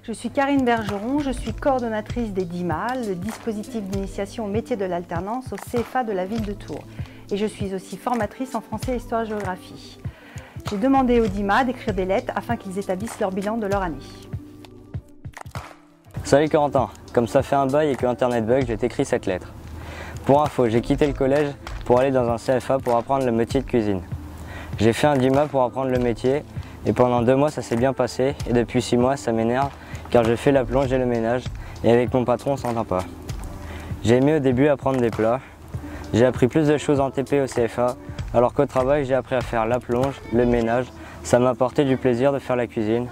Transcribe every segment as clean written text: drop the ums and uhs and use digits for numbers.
Je suis Karine Bergeron, je suis coordonnatrice des DIMA, le dispositif d'initiation au métier de l'alternance au CFA de la ville de Tours. Et je suis aussi formatrice en français, histoire et géographie. J'ai demandé aux DIMA d'écrire des lettres afin qu'ils établissent leur bilan de leur année. Salut Corentin, comme ça fait un bail et que Internet bug, je t'écris cette lettre. Pour info, j'ai quitté le collège pour aller dans un CFA pour apprendre le métier de cuisine. J'ai fait un DIMA pour apprendre le métier et pendant 2 mois ça s'est bien passé et depuis 6 mois ça m'énerve car je fais la plonge et le ménage et avec mon patron on s'entend pas. J'ai aimé au début apprendre des plats, j'ai appris plus de choses en TP au CFA alors qu'au travail j'ai appris à faire la plonge, le ménage, ça m'a apporté du plaisir de faire la cuisine.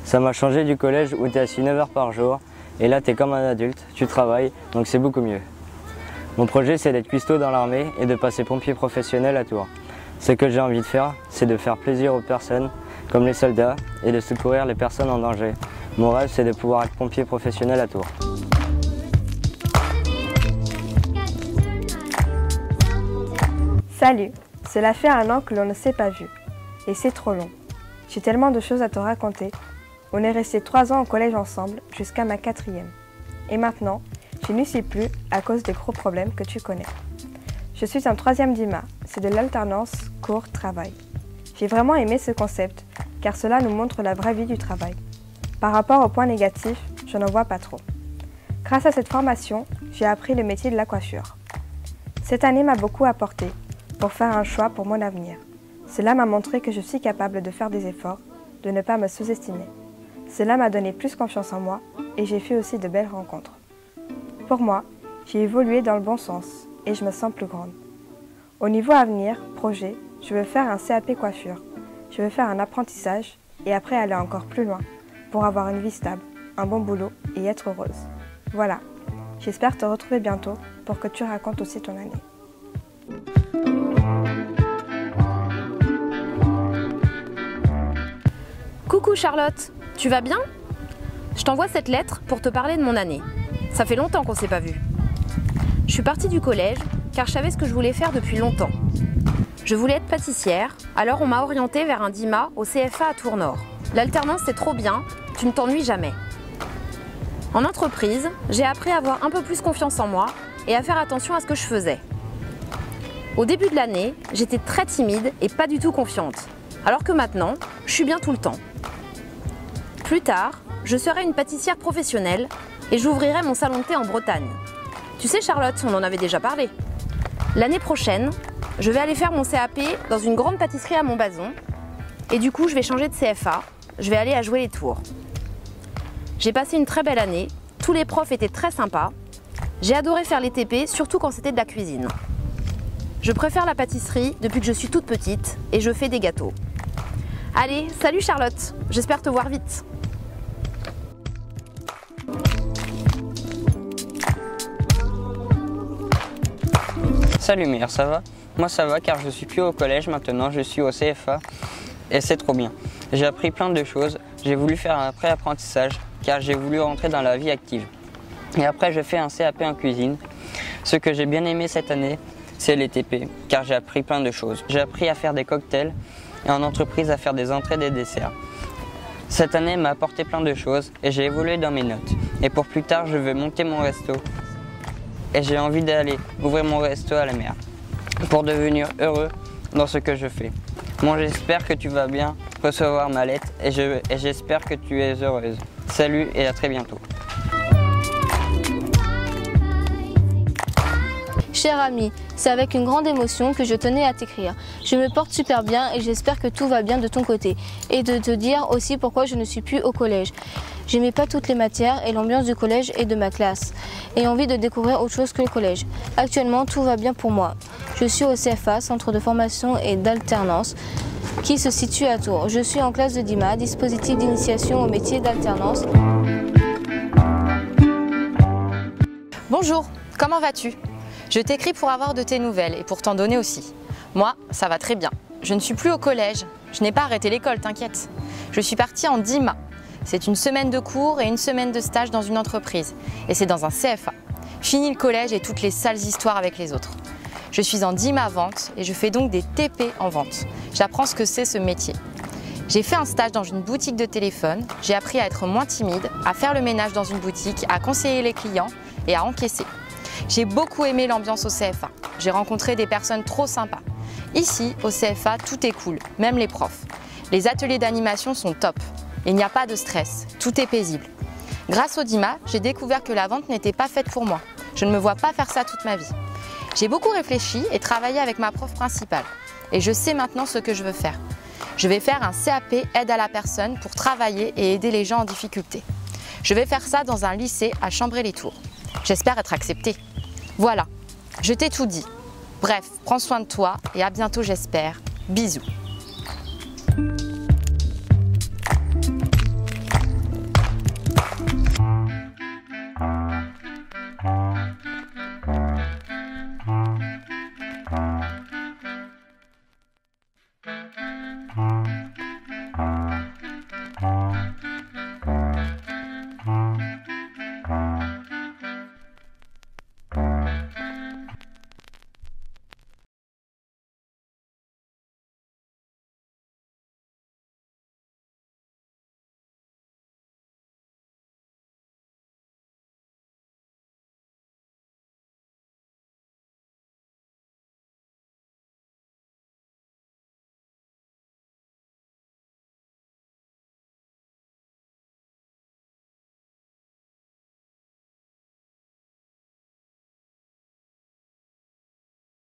Ça m'a changé du collège où tu es assis 9 heures par jour et là tu es comme un adulte, tu travailles donc c'est beaucoup mieux. Mon projet c'est d'être cuistot dans l'armée et de passer pompier professionnel à Tours. Ce que j'ai envie de faire, c'est de faire plaisir aux personnes, comme les soldats, et de secourir les personnes en danger. Mon rêve, c'est de pouvoir être pompier professionnel à Tours. Salut, cela fait 1 an que l'on ne s'est pas vu. Et c'est trop long. J'ai tellement de choses à te raconter. On est restés 3 ans au collège ensemble, jusqu'à ma 4e. Et maintenant, je n'y suis plus à cause des gros problèmes que tu connais. Je suis en 3e DIMA, c'est de l'alternance cours-travail. J'ai vraiment aimé ce concept, car cela nous montre la vraie vie du travail. Par rapport aux points négatifs, je n'en vois pas trop. Grâce à cette formation, j'ai appris le métier de la coiffure. Cette année m'a beaucoup apporté pour faire un choix pour mon avenir. Cela m'a montré que je suis capable de faire des efforts, de ne pas me sous-estimer. Cela m'a donné plus confiance en moi et j'ai fait aussi de belles rencontres. Pour moi, j'ai évolué dans le bon sens et je me sens plus grande. Au niveau avenir, projet, je veux faire un CAP coiffure. Je veux faire un apprentissage et après aller encore plus loin pour avoir une vie stable, un bon boulot et être heureuse. Voilà, j'espère te retrouver bientôt pour que tu racontes aussi ton année. Coucou Charlotte, tu vas bien? Je t'envoie cette lettre pour te parler de mon année. Ça fait longtemps qu'on ne s'est pas vu. Je suis partie du collège car je savais ce que je voulais faire depuis longtemps. Je voulais être pâtissière, alors on m'a orientée vers un DIMA au CFA à Tours-Nord. L'alternance c'est trop bien, tu ne t'ennuies jamais. En entreprise, j'ai appris à avoir un peu plus confiance en moi et à faire attention à ce que je faisais. Au début de l'année, j'étais très timide et pas du tout confiante, alors que maintenant, je suis bien tout le temps. Plus tard, je serai une pâtissière professionnelle et j'ouvrirai mon salon de thé en Bretagne. Tu sais Charlotte, on en avait déjà parlé. L'année prochaine, je vais aller faire mon CAP dans une grande pâtisserie à Montbazon et du coup je vais changer de CFA, je vais aller à Jouer les Tours. J'ai passé une très belle année, tous les profs étaient très sympas, j'ai adoré faire les TP, surtout quand c'était de la cuisine. Je préfère la pâtisserie depuis que je suis toute petite et je fais des gâteaux. Allez, salut Charlotte, j'espère te voir vite. Salut Mire, ça va? Moi ça va car je suis plus au collège maintenant, je suis au CFA et c'est trop bien. J'ai appris plein de choses, j'ai voulu faire un pré-apprentissage car j'ai voulu rentrer dans la vie active. Et après j'ai fait un CAP en cuisine. Ce que j'ai bien aimé cette année, c'est les TP car j'ai appris plein de choses. J'ai appris à faire des cocktails et en entreprise à faire des entrées et des desserts. Cette année m'a apporté plein de choses et j'ai évolué dans mes notes. Et pour plus tard, je veux monter mon resto. Et j'ai envie d'aller ouvrir mon resto à la mer pour devenir heureux dans ce que je fais. Moi j'espère que tu vas bien recevoir ma lettre et j'espère que tu es heureuse. Salut et à très bientôt. Cher ami, c'est avec une grande émotion que je tenais à t'écrire. Je me porte super bien et j'espère que tout va bien de ton côté. Et de te dire aussi pourquoi je ne suis plus au collège. J'aimais pas toutes les matières et l'ambiance du collège et de ma classe. Et envie de découvrir autre chose que le collège. Actuellement, tout va bien pour moi. Je suis au CFA, Centre de formation et d'alternance, qui se situe à Tours. Je suis en classe de DIMA, dispositif d'initiation au métier d'alternance. Bonjour, comment vas-tu? Je t'écris pour avoir de tes nouvelles et pour t'en donner aussi. Moi, ça va très bien. Je ne suis plus au collège. Je n'ai pas arrêté l'école, t'inquiète. Je suis partie en DIMA. C'est une semaine de cours et une semaine de stage dans une entreprise. Et c'est dans un CFA. Fini le collège et toutes les sales histoires avec les autres. Je suis en DIMA vente et je fais donc des TP en vente. J'apprends ce que c'est ce métier. J'ai fait un stage dans une boutique de téléphone, j'ai appris à être moins timide, à faire le ménage dans une boutique, à conseiller les clients et à encaisser. J'ai beaucoup aimé l'ambiance au CFA. J'ai rencontré des personnes trop sympas. Ici, au CFA, tout est cool, même les profs. Les ateliers d'animation sont top. Il n'y a pas de stress, tout est paisible. Grâce au DIMA, j'ai découvert que la vente n'était pas faite pour moi. Je ne me vois pas faire ça toute ma vie. J'ai beaucoup réfléchi et travaillé avec ma prof principale. Et je sais maintenant ce que je veux faire. Je vais faire un CAP aide à la personne pour travailler et aider les gens en difficulté. Je vais faire ça dans un lycée à Chambray-les-Tours. J'espère être acceptée. Voilà, je t'ai tout dit. Bref, prends soin de toi et à bientôt j'espère. Bisous.